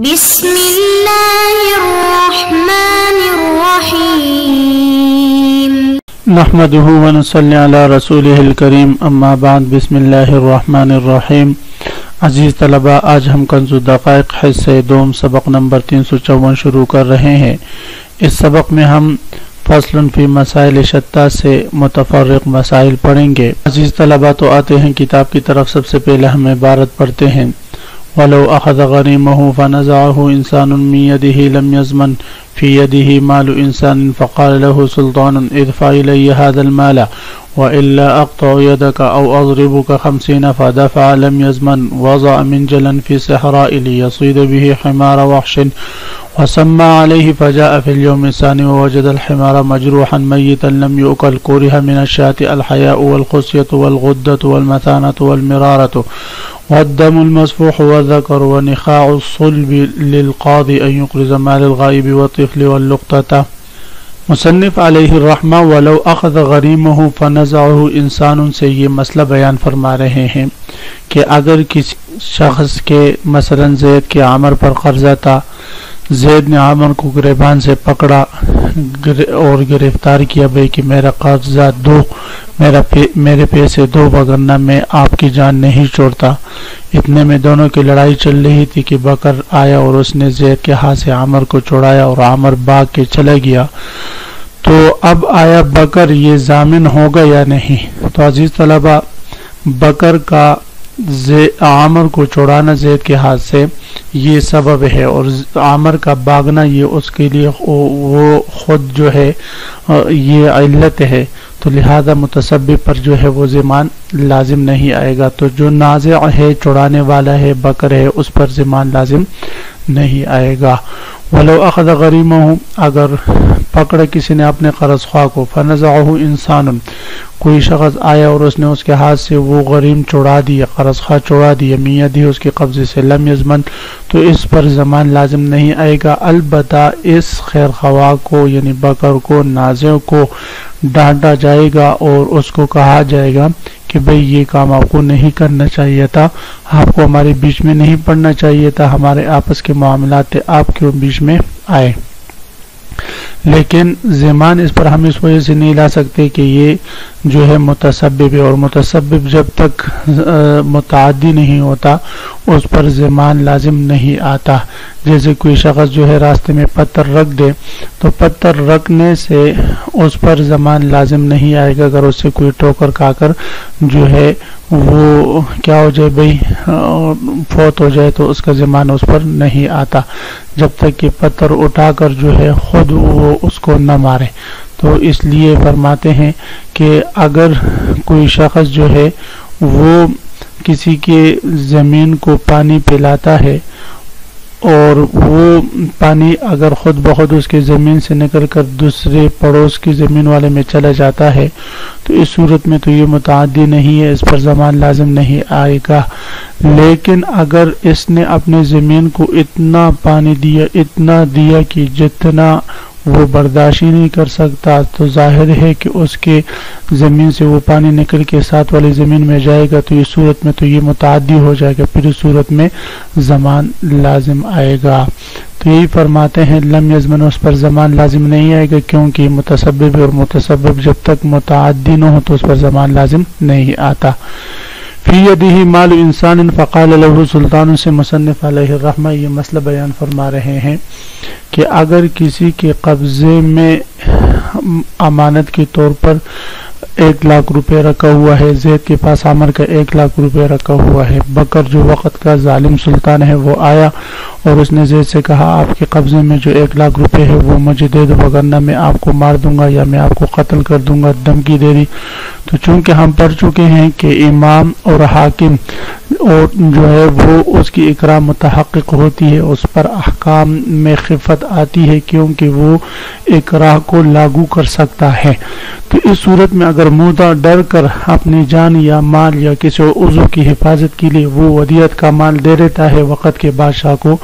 بسم اللہ الرحمن الرحیم نحمده ونصلی علی رسولہ الکریم اما بعد بسم اللہ الرحمن الرحیم۔ عزیز طلبہ، آج ہم کنز الدقائق حصہ دوم سبق نمبر 354 شروع کر رہے ہیں۔ اس سبق میں ہم فصل فی مسائل شتیٰ سے متفرق مسائل پڑھیں گے۔ عزیز طلبہ، تو آتے ہیں کتاب کی طرف۔ سب سے پہلے ہم عبارت پڑھتے ہیں: وَلَوْ أَخَذَ غَرِيمَهُ فَنَزَعَهُ إِنسَانٌ مِّن يَدِهِ لَمْ يَزْمَنْ فِي يَدِهِ مَالُ إِنسَانٍ فَقَالَ لَهُ سُلْطَانٌ ادْفَعْ إِلَيَّ هَذَا الْمَالَ وَإِلَّا أَقْطَعُ يَدَكَ أَوْ أَضْرِبُكَ 50 فَدَفَعَ لَمْ يَزْمَنْ وَضَعَ مِنْجَلًا فِي الصَّحْرَاءِ لِيَصِيدَ بِهِ حِمَارَ وَحْشٍ وسمى عليه فجاء في اليوم الثاني ووجد الحمار مجروحا ميتا لم يؤكل كره من الشاة الحياء والخصية والغدة والمثانة والمرارة والدم المسفوح والذكر ونخاع الصلب للقاضي أن يقرض مال الغائب والطفل واللقطة۔ مصنف علیہ الرحمہ ولو اخذ غریمہ فنزعہ انسان سے یہ مسئلہ بیان فرما رہے ہیں کہ اگر کسی شخص کے مثلا زید کے عمر پر قرضہ تھا، زید نے عمر کو گریبان سے پکڑا اور گرفتار کیا، بھئی کہ میرا قرضہ دو، میرے پیسے دو، وگرنہ میں آپ کی جان نہیں چھوڑتا۔ اتنے میں دونوں کی لڑائی چل رہی تھی کہ بکر آیا اور اس نے زید کے ہاتھ سے عمر کو چھڑایا اور عمر بھاگ کے چلا گیا۔ تو اب آیا بکر یہ ضامن ہوگا یا نہیں؟ تو عزیز طلبہ، بکر کا عامر کو چھڑانا زید کے ہاتھ سے یہ سبب ہے، اور عامر کا بھاگنا یہ اس کے لیے وہ خود جو ہے یہ علت ہے، تو لہذا متسبب پر جو ہے وہ ضمان لازم نہیں آئے گا۔ تو جو نازع ہے، چھڑانے والا ہے، بکر ہے، اس پر ضمان لازم نہیں آئے گا۔ ولو اخذ غریمہ، اگر پکڑا کسی نے اپنے قرض خواہ کو، فنزعہ انسان، کوئی شخص آیا اور اس نے اس کے ہاتھ سے وہ غریم چھڑا دیا، قرض خواہ چھڑا دیا، من یدہ، اس کے قبضے سے، لم یزمن، تو اس پر ضمان لازم نہیں آئے گا۔ البتہ اس خیر خواہ کو یعنی بکر کو، نازع کو ڈانٹا جائے گا اور اس کو کہا جائے گا کہ بھئی یہ کام آپ کو نہیں کرنا چاہیے تھا، آپ کو ہمارے بیچ میں نہیں پڑنا چاہیے تھا، ہمارے آپس کے معاملات تھے، آپ کیوں بیچ میں آئے۔ لیکن ضمان اس پر ہم اس وجہ سے نہیں لا سکتے کہ یہ جو ہے متسبب ہے، اور متسبب جب تک متعدی نہیں ہوتا اس پر ضمان لازم نہیں آتا۔ جیسے کوئی شخص جو ہے راستے میں پتھر رکھ دے تو پتھر رکھنے سے اس پر ضمان لازم نہیں آئے گا، اگر اس سے کوئی ٹوکر کھا کر جو ہے وہ کیا ہو جائے، بھئی فوت ہو جائے، تو اس کا ضمان اس پر نہیں آتا جب تک کہ پتھر اٹھا کر جو ہے خود وہ اس کو نہ مارے۔ تو اس لیے فرماتے ہیں کہ اگر کوئی شخص جو ہے وہ کسی کے زمین کو پانی پلاتا ہے اور وہ پانی اگر خود بخود اس کے زمین سے نکل کر دوسرے پڑوس کی زمین والے میں چلا جاتا ہے، تو اس صورت میں تو یہ متعدی نہیں ہے، اس پر ضمان لازم نہیں آئے گا۔ لیکن اگر اس نے اپنے زمین کو اتنا پانی دیا، اتنا دیا کہ جتنا وہ برداشت ہی نہیں کر سکتا، تو ظاہر ہے کہ اس کے زمین سے وہ پانی نکل کے ساتھ والی زمین میں جائے گا، تو اس صورت میں تو یہ متعدی ہو جائے گا، پھر اس صورت میں ضمان لازم آئے گا۔ تو یہی فرماتے ہیں لم یزمن، اس پر ضمان لازم نہیں آئے گا، کیونکہ متسبب اور متسبب جب تک متعدی نہ ہو تو اس پر ضمان لازم نہیں آتا۔ فی یدہ مال انسان فقال له سلطان سے مصنف علیہ الرحمہ یہ مسئلہ بیان فرما رہے ہیں کہ اگر کسی کے قبضے میں امانت کے طور پر 1,00,000 روپے رکھا ہوا ہے، زید کے پاس عمر کا 1,00,000 روپے رکھا ہوا ہے، بکر جو وقت کا ظالم سلطان ہے وہ آیا اور اس نے زید سے کہا آپ کے قبضے میں جو 1,00,000 روپے ہے وہ مجھے دے دو، وگرنہ میں آپ کو مار دوں گا یا میں آپ کو قتل کر دوں گا، دھمکی دے دی۔ تو چونکہ ہم پڑھ چکے ہیں کہ امام اور حاکم اور جو ہے وہ اس کی اکرام متحقق ہوتی ہے، اس پر احکام میں خفت آتی ہے کیونکہ وہ اکراہ کو لاگو کر سکتا ہے۔ تو اس صورت میں اگر مودع ڈر کر اپنی جان یا مال یا کسی عضو کی حفاظت کے لیے وہ ودیعت کا مال دے دیتا ہے وقت کے بادشاہ کو،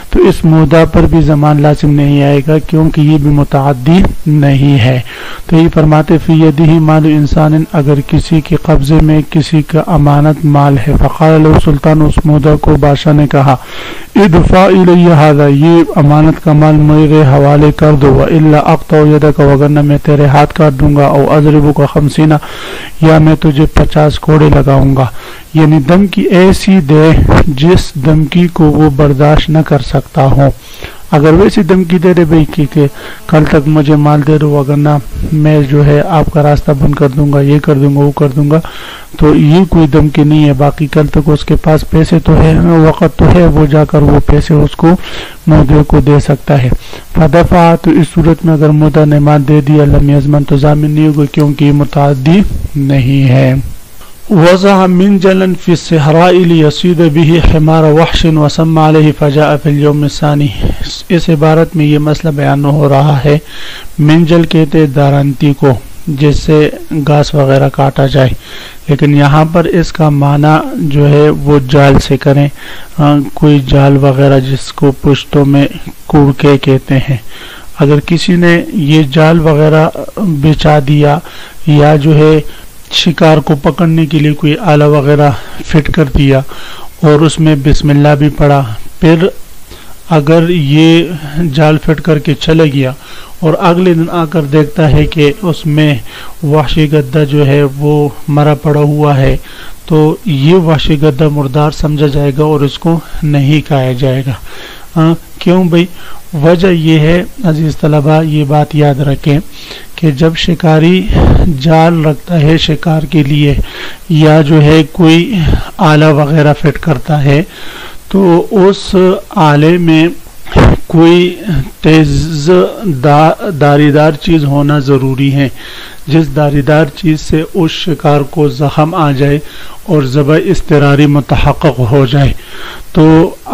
تو اس مودع پر بھی ضمان لازم نہیں آئے گا، کیونکہ یہ بھی متعدی نہیں ہے۔ تو یہ فرماتے فی یدہ مال انسان، اگر کسی کے قبضے میں کسی کا امانت مال ہے، فقال له سلطان، اس مودع کو بادشاہ نے کہا، ادفع الی ھذا، یہ امانت کا مال میرے حوالے کر دو، والا اقطع یدک، وگرنہ میں تیرے ہاتھ کاٹ دوں گا، او اضربک 50، یا میں تجھے 50 کوڑے لگاؤں گا۔ یعنی دھمکی ایسی دے جس دھمکی کو وہ برداشت نہ کر سکتا ہو۔ اگر ویسی دھمکی دے دے بھئی کہ کل تک مجھے مال دے دو، وگرنہ میں جو ہے آپ کا راستہ بند کر دوں گا، یہ کر دوں گا، وہ کر دوں گا، تو یہ کوئی دھمکی نہیں ہے۔ باقی کل تک اس کے پاس پیسے تو ہے، وقت تو ہے، وہ جا کر وہ پیسے اس کو مودع کو دے سکتا ہے۔ فدفع، تو اس صورت میں اگر مودع نے مال دے دیا، لم یضمن، تو ضامن نہیں ہوگا کیونکہ یہ متعدی نہیں ہے۔ وضع منجلا في الصحراء ليصيد به حمار وحش وسمى عليه فجاء في اليوم الثاني۔ اس عبارت میں یہ مسئلہ بیان ہو رہا ہے۔ منجل کہتے دارنتی کو، جس سے گھاس وغیرہ کاٹا جائے، لیکن یہاں پر اس کا معنی جو ہے وہ جال سے کریں، کوئی جال وغیرہ جس کو پشتوں میں کوڑکے کہتے ہیں۔ اگر کسی نے یہ جال وغیرہ بچھا دیا یا جو ہے شکار کو پکڑنے کے لیے کوئی آلہ وغیرہ فٹ کر دیا اور اس میں بسم اللہ بھی پڑھا، پھر اگر یہ جال فٹ کر کے چلے گیا اور اگلے دن آ کر دیکھتا ہے کہ اس میں وحشی گدھا جو ہے وہ مرا پڑا ہوا ہے، تو یہ وحشی گدھا مردار سمجھا جائے گا اور اس کو نہیں کھایا جائے گا۔ کیوں بھئی؟ وجہ یہ ہے عزیز طلبہ، یہ بات یاد رکھیں کہ جب شکاری جال رکھتا ہے شکار کے لیے یا جو ہے کوئی آلہ وغیرہ فٹ کرتا ہے، تو اس آلے میں کوئی تیز داریدار چیز ہونا ضروری ہے، جس داریدار چیز سے اس شکار کو زخم آ جائے اور ذبح اضطراری متحقق ہو جائے۔ تو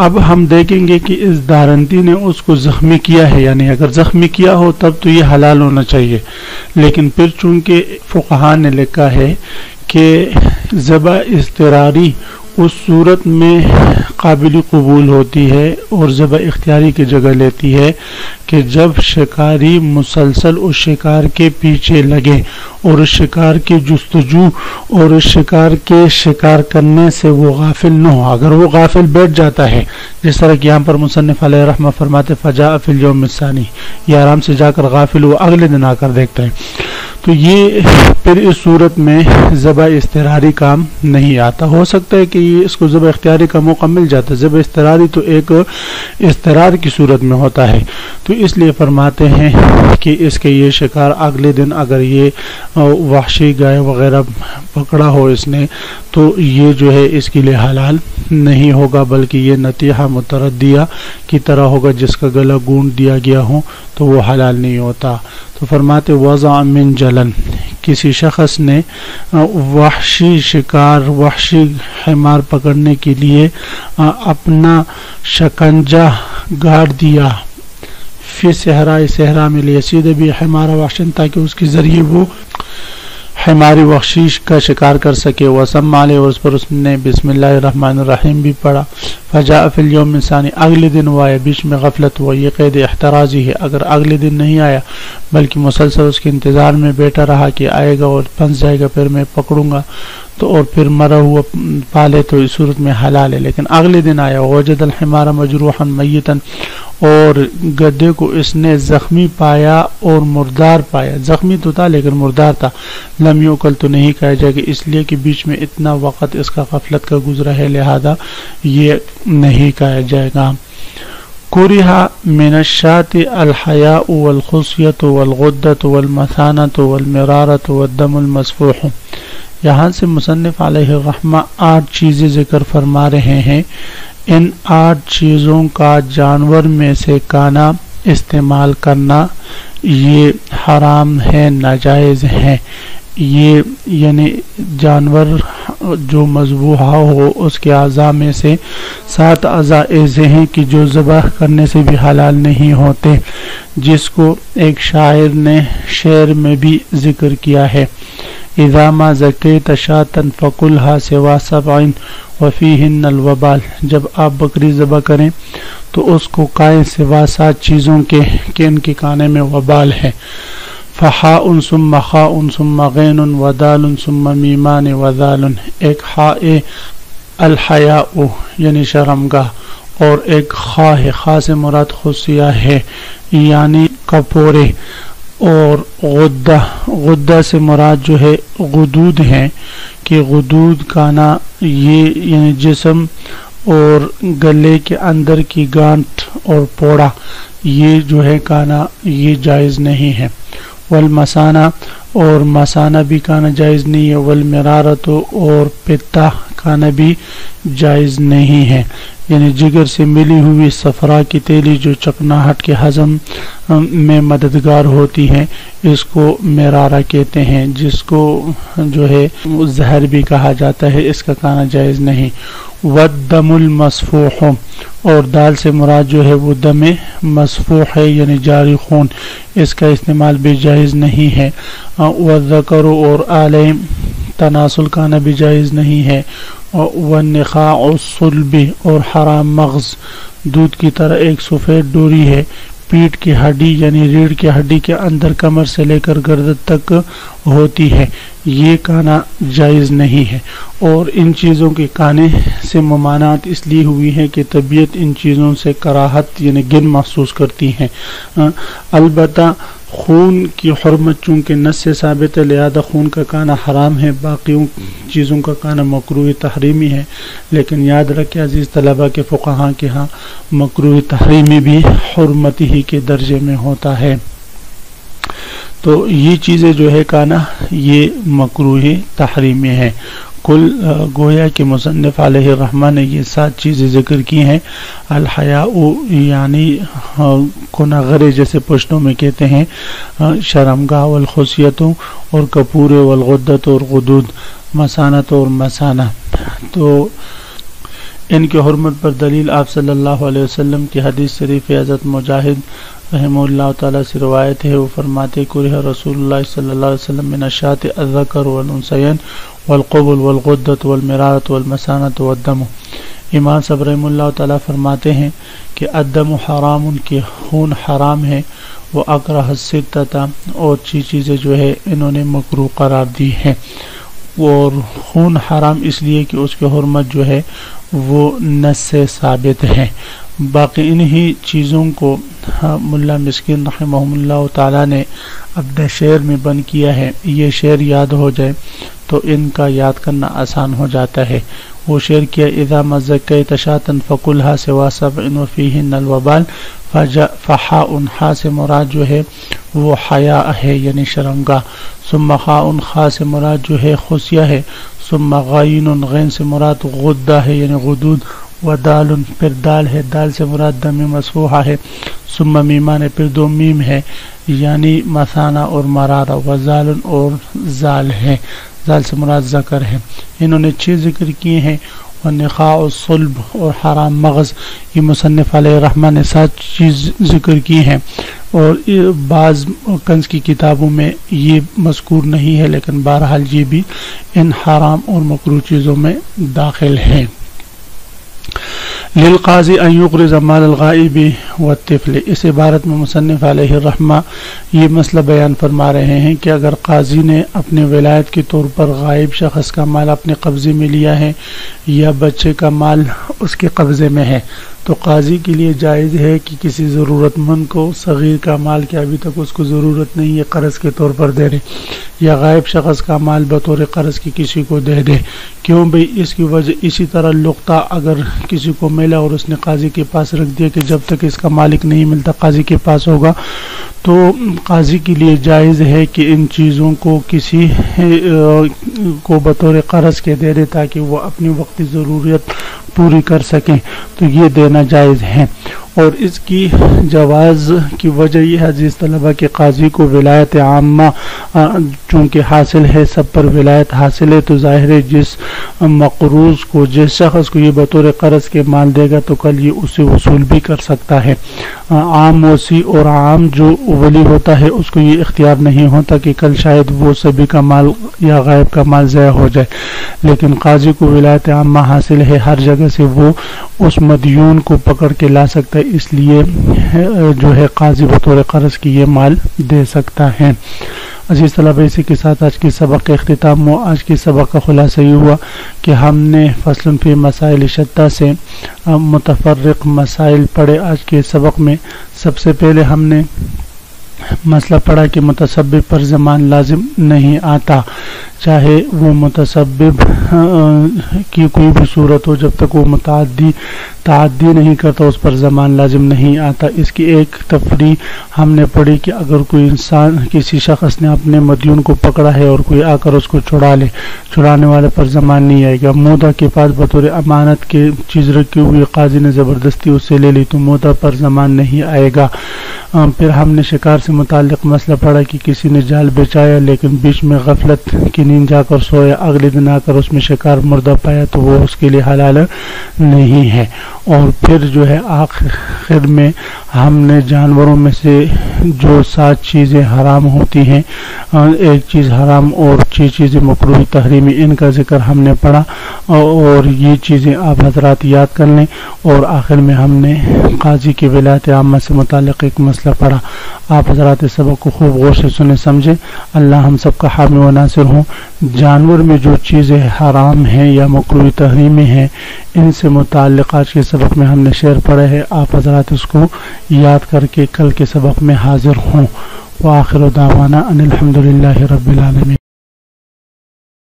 اب ہم دیکھیں گے کہ اس دارنتی نے اس کو زخمی کیا ہے، یعنی اگر زخمی کیا ہو تب تو یہ حلال ہونا چاہیے، لیکن پھر چونکہ فقہاء نے لکھا ہے کہ ذبح اضطراری اس صورت میں قابل قبول ہوتی ہے اور ذبح اختیاری کی جگہ لیتی ہے کہ جب شکاری مسلسل اس شکار کے پیچھے لگے اور اس شکار کی جستجو اور اس شکار کے شکار کرنے سے وہ غافل نہ ہو۔ اگر وہ غافل بیٹھ جاتا ہے، جس طرح کہ یہاں پر مصنف علیہ رحمہ فرماتے فجاء فی اليوم الثانی، یہ آرام سے جا کر غافل ہوا، اگلے دن آ کر دیکھتا ہے، تو یہ پھر اس صورت میں ذبح اضطراری کام نہیں آتا۔ ہو سکتا ہے کہ یہ اس کو ذبح اختیاری کا موقع مل جاتا ہے، ذبح اضطراری تو ایک اضطرار کی صورت میں ہوتا ہے، تو اس لیے فرماتے ہیں کہ اس کے یہ شکار اگلے دن اگر یہ وحشی گائے وغیرہ پکڑا ہو اس نے، تو یہ جو ہے اس کے لیے حلال نہیں ہوگا، بلکہ یہ نتیحہ متردیہ کی طرح ہوگا، جس کا گلا گونڈ دیا گیا ہو تو وہ حلال نہیں ہوتا۔ تو فرماتے وضع من جلن، کسی شخص نے وحشی شکار وحشی حمار پکڑنے کے لیے اپنا شکنجہ گاڑ دیا، فی صحرا میں لیصید بھی حمار وحشن، تاکہ اس کے ذریعے وہ حماری وحشیش کا شکار کر سکے، وسمى علیہ، اور اس پر اس نے بسم اللہ الرحمن الرحیم بھی پڑھا، فجاء فی اليوم الثانی، اگلے دن وہ آیا، بیچ میں غفلت ہوا، یہ قید احترازی ہے، اگر اگلے دن نہیں آیا بلکہ مسلسل اس کے انتظار میں بیٹھا رہا کہ آئے گا اور پھنس جائے گا پھر میں پکڑوں گا، تو اور پھر مرا ہوا پالے تو اس صورت میں حلال ہے، لیکن اگلے دن آیا، وجد الحمار مجروحا میتا، اور گدھے کو اس نے زخمی پایا اور مردار پایا، زخمی تو تھا لیکن مردار تھا، لم یؤکل، تو نہیں کہا جائے گا، اس لیے کہ بیچ میں اتنا وقت اس کا غفلت کا گزرا ہے، لہذا یہ نہیں کہا جائے گا۔ کرہ من الشاة الحیاء والخصیۃ والغدۃ والمثانۃ والمرارۃ والدم المسفوح۔ یہاں سے مصنف علیہ الرحمہ 8 چیزیں ذکر فرما رہے ہیں، ان 8 چیزوں کا جانور میں سے کانا استعمال کرنا یہ حرام ہے، ناجائز ہے۔ یہ یعنی جانور جو مذبوحہ ہو اس کے اعضاء میں سے 7 اعضاء ایسے ہیں کہ جو ذبح کرنے سے بھی حلال نہیں ہوتے، جس کو ایک شاعر نے شعر میں بھی ذکر کیا ہے، اذا ما زکیت شاة فکلها سوا 7 وفیہن الوبال، جب آپ بکری ذبح کریں تو اس کو کھائیں سوا 7 چیزوں کے کہ ان کے کھانے میں وبال ہے۔ فحاء ثم خاء ثم غین ودال ثم میمان وذال، ایک حاء الحیاء یعنی شرمگاہ، اور ایک خا ہے، خا سے مراد خصیہ ہے یعنی کپورے، اور غدہ، غدہ سے مراد جو ہے غدود ہیں کہ غدود کانا یہ یعنی جسم اور گلے کے اندر کی گانٹھ اور پوڑا، یہ جو ہے کانا یہ جائز نہیں ہے۔ والمسانہ، اور مسانہ بھی کانا جائز نہیں ہے۔ والمرارت، اور پتا کانا بھی جائز نہیں ہے، یعنی جگر سے ملی ہوئی صفرا کی تیلی جو چکناہٹ کے ہضم میں مددگار ہوتی ہے، اس کو مرارہ کہتے ہیں، جس کو جو ہے زہر بھی کہا جاتا ہے، اس کا کھانا جائز نہیں۔ والدم المسفوح، اور دال سے مراد جو ہے وہ دم مسفوح ہے یعنی جاری خون، اس کا استعمال بھی جائز نہیں ہے۔ والذکر، اور آلے تناسل کھانا بھی جائز نہیں ہے۔ والنخاع الصلب، اور حرام مغز، دودھ کی طرح ایک سفید ڈوری ہے، پیٹ کی ہڈی یعنی ریڑھ کی ہڈی کے اندر کمر سے لے کر گردن تک ہوتی ہے، یہ کھانا جائز نہیں ہے۔ اور ان چیزوں کے کھانے سے ممانعت اس لیے ہوئی ہے کہ طبیعت ان چیزوں سے کراہت یعنی گن محسوس کرتی ہے۔ البتہ خون کی حرمت چونکہ نص سے ثابت ہے، لہذا خون کا کھانا حرام ہے، باقی چیزوں کا کھانا مکروہ تحریمی ہے، لیکن یاد رکھیں عزیز طلبہ کے فقہاء کے ہاں مکروہ تحریمی بھی حرمت ہی کے درجے میں ہوتا ہے۔ تو یہ چیزیں جو ہے کھانا یہ مکروہ تحریمی ہے۔ کل گویا کہ مصنف علیہ الرحمہ نے یہ 7 چیزیں ذکر کی ہیں۔ الحیاء یعنی کنغرے جیسے پشتوں میں کہتے ہیں، شرمگاہ، والخصیت، اور کپورے، والغدت، اور غدود، مسانت، اور مسانہ۔ تو ان کی حرمت پر دلیل آپ صلی اللہ علیہ وسلم کی حدیث شریف حضرت مجاہد رحمہ اللہ تعالیٰ سے روایت ہے، وہ فرماتے کرہ رسول اللہ صلی اللہ علیہ وسلم من الشاۃ الذکر والانثیین والقبل والغدۃ والمرارۃ والمسانۃ والدم۔ امام صاحب رحمہ اللہ تعالیٰ فرماتے ہیں کہ الدم حرام، کہ خون حرام ہے، وہ اکرہ الستۃ، اور چیزیں جو ہے انہوں نے مکروہ قرار دی ہے، اور خون حرام اس لیے کہ اس کی حرمت جو ہے وہ نص سے ثابت ہے۔ باقی انہی چیزوں کو ملا مسکین رحمہ اللہ تعالیٰ نے اپنے شعر میں بند کیا ہے، یہ شعر یاد ہو جائے تو ان کا یاد کرنا آسان ہو جاتا ہے۔ وہ شعر کیا، اذا مزکیت شاطا فکلھا سوا سبع وفیہن الوبال، فحاء، حا سے مراد جو ہے وہ حیاء ہے یعنی شرمگاہ، ثم خاء، خا سے مراد جو ہے خصیہ ہے، ثم غین، غین سے مراد غدہ ہے یعنی غدود، ودال، پھر دال ہے، دال سے مراد دم مسفوحہ ہے، ثم میمان، پھر 2 میم ہے یعنی مثانہ اور مرارہ، وزال، اور زال ہے، زال سے مراد ذکر ہے۔ انہوں نے 6 ذکر کیے ہیں۔ والنخاع الصلب، اور حرام مغز، یہ مصنف علیہ الرحمہ نے 7 چیز ذکر کی ہیں، اور بعض کنز کی کتابوں میں یہ مذکور نہیں ہے، لیکن بہرحال یہ بھی ان حرام اور مکروہ چیزوں میں داخل ہیں۔ للقاضی ان یقرض مال الغائب والطفل، اس عبارت میں مصنف علیہ الرحمہ یہ مسئلہ بیان فرما رہے ہیں کہ اگر قاضی نے اپنے ولایت کے طور پر غائب شخص کا مال اپنے قبضے میں لیا ہے یا بچے کا مال اس کے قبضے میں ہے، تو قاضی کے لیے جائز ہے کہ کسی ضرورت مند کو صغیر کا مال کہ ابھی تک اس کو ضرورت نہیں ہے قرض کے طور پر دے دے، یا غائب شخص کا مال بطور قرض کی کسی کو دے دے۔ کیوں بھئی؟ اس کی وجہ اسی طرح لقطہ اگر کسی کو ملا اور اس نے قاضی کے پاس رکھ دیا کہ جب تک اس کا مالک نہیں ملتا قاضی کے پاس ہوگا، تو قاضی کے لیے جائز ہے کہ ان چیزوں کو کسی کو بطور قرض کے دے دے تاکہ وہ اپنی وقتی ضروریت پوری کر سکیں، تو یہ دینا جائز ہے۔ اور اس کی جواز کی وجہ یہ ہے عزیز طلبہ کہ قاضی کو ولایت عامہ چونکہ حاصل ہے، سب پر ولایت حاصل ہے، تو ظاہر ہے جس مقروض کو، جس شخص کو یہ بطور قرض کے مال دے گا تو کل یہ اسے وصول بھی کر سکتا ہے۔ عام وصی اور عام جو ولی ہوتا ہے اس کو یہ اختیار نہیں ہوتا کہ کل شاید وہ سبھی کا مال یا غائب کا مال ضائع ہو جائے، لیکن قاضی کو ولایت عامہ حاصل ہے، ہر جگہ جگہ سے وہ اس مدیون کو پکڑ کے لا سکتا ہے، اس لیے جو ہے قاضی بطور قرض کی یہ مال دے سکتا ہے۔ عزیز طلبہ، اسی کے ساتھ آج کے سبق کا اختتام ہوا۔ آج کے سبق کا خلاصہ یہ ہوا کہ ہم نے فصل فی مسائل شتیٰ سے متفرق مسائل پڑھے۔ آج کے سبق میں سب سے پہلے ہم نے مسئلہ پڑھا کہ متسبب پر زمان لازم نہیں آتا، چاہے وہ متسبب کی کوئی بھی صورت ہو، جب تک وہ تعدی نہیں کرتا اس پر زمان لازم نہیں آتا۔ اس کی ایک تفریح ہم نے پڑھی کہ اگر کوئی انسان کسی شخص نے اپنے مدیون کو پکڑا ہے اور کوئی آ کر اس کو چھڑا لے، چھڑانے والے پر زمان نہیں آئے گا۔ مودع کے پاس بطور امانت کے چیز رکھی ہوئی، قاضی نے زبردستی اس سے لے لی تو مودع پر زمان نہیں آئے گا۔ پھر ہم نے شکار سے متعلق مسئلہ پڑھا کہ کسی نے جال بچایا لیکن بیچ میں غفلت کی نیند جا کر سویا، اگلے دن آ کر اس میں شکار مردہ پایا تو وہ اس کے لیے حلال نہیں ہے۔ اور پھر جو ہے آخر میں ہم نے جانوروں میں سے جو 7 چیزیں حرام ہوتی ہیں، ایک چیز حرام اور 6 چیزیں مکروہ تحریمی، ان کا ذکر ہم نے پڑھا، اور یہ چیزیں آپ حضرات یاد کر لیں۔ اور آخر میں ہم نے قاضی کی ولایت عامہ سے متعلق ایک مسئلہ پڑھا۔ آپ حضرات اس سبق کو خوب غور سے سنیں سمجھیں۔ اللہ ہم سب کا حامی و ناصر ہوں۔ جانور میں جو چیزیں حرام ہیں یا مکروہ تحریمی ہیں، ان سے متعلق آج کے سبق میں ہم نے شعر پڑھا ہے، آپ حضرات اس کو یاد کر کے کل کے سبق میں حاضر ہوں۔ وآخر دعوانا ان الحمدللہ رب العالمین۔